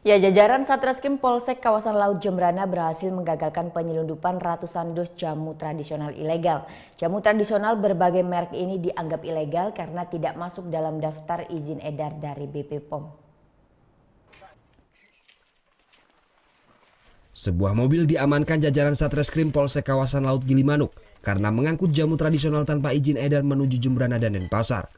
Ya, jajaran Satreskrim Polsek kawasan Laut Jembrana berhasil menggagalkan penyelundupan ratusan dus jamu tradisional ilegal. Jamu tradisional berbagai merek ini dianggap ilegal karena tidak masuk dalam daftar izin edar dari BP POM. Sebuah mobil diamankan jajaran Satreskrim Polsek kawasan Laut Gilimanuk karena mengangkut jamu tradisional tanpa izin edar menuju Jembrana dan Denpasar.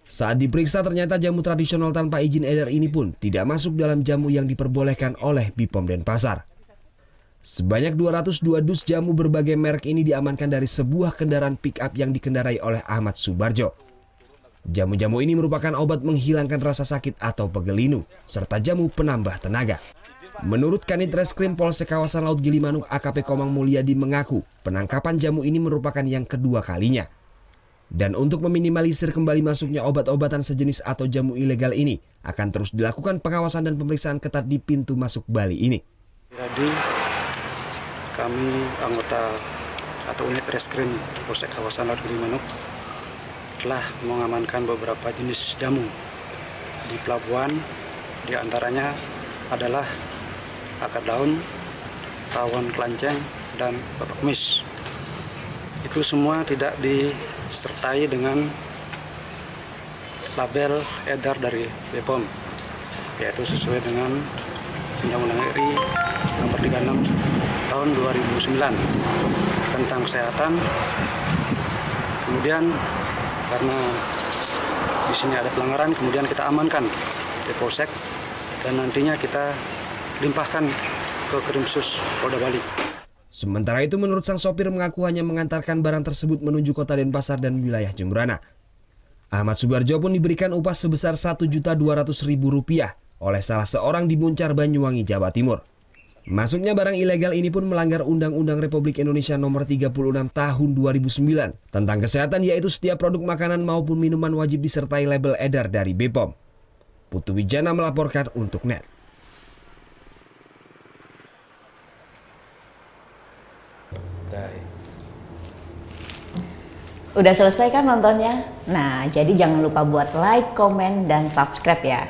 Saat diperiksa ternyata jamu tradisional tanpa izin edar ini pun tidak masuk dalam jamu yang diperbolehkan oleh BPOM Denpasar. Sebanyak 202 dus jamu berbagai merek ini diamankan dari sebuah kendaraan pick-up yang dikendarai oleh Ahmad Subarjo. Jamu-jamu ini merupakan obat menghilangkan rasa sakit atau pegelinu, serta jamu penambah tenaga. Menurut Kanit Reskrim Polsek kawasan Laut Gilimanuk AKP Komang Mulyadi mengaku penangkapan jamu ini merupakan yang kedua kalinya. Dan untuk meminimalisir kembali masuknya obat-obatan sejenis atau jamu ilegal ini, akan terus dilakukan pengawasan dan pemeriksaan ketat di pintu masuk Bali ini. Jadi kami anggota atau unit reskrim Polsek kawasan Laut Gilimanuk telah mengamankan beberapa jenis jamu di pelabuhan. Di antaranya adalah akar daun, tawon kelanceng, dan bapak kumis. Itu semua tidak disertai dengan label edar dari BPOM, yaitu sesuai dengan Undang-Undang RI nomor 36 tahun 2009 tentang kesehatan. Kemudian karena di sini ada pelanggaran, kemudian kita amankan di Polsek dan nantinya kita limpahkan ke Krimsus Polda Bali. Sementara itu menurut sang sopir mengaku hanya mengantarkan barang tersebut menuju kota Denpasar dan wilayah Jembrana. Ahmad Subarjo pun diberikan upah sebesar Rp1.200.000 oleh salah seorang di Muncar, Banyuwangi, Jawa Timur. Masuknya barang ilegal ini pun melanggar Undang-Undang Republik Indonesia nomor 36 tahun 2009 tentang kesehatan, yaitu setiap produk makanan maupun minuman wajib disertai label edar dari BPOM. Putu Wijana melaporkan untuk NET. Udah selesai kan nontonnya? Nah, jadi jangan lupa buat like, komen, dan subscribe ya.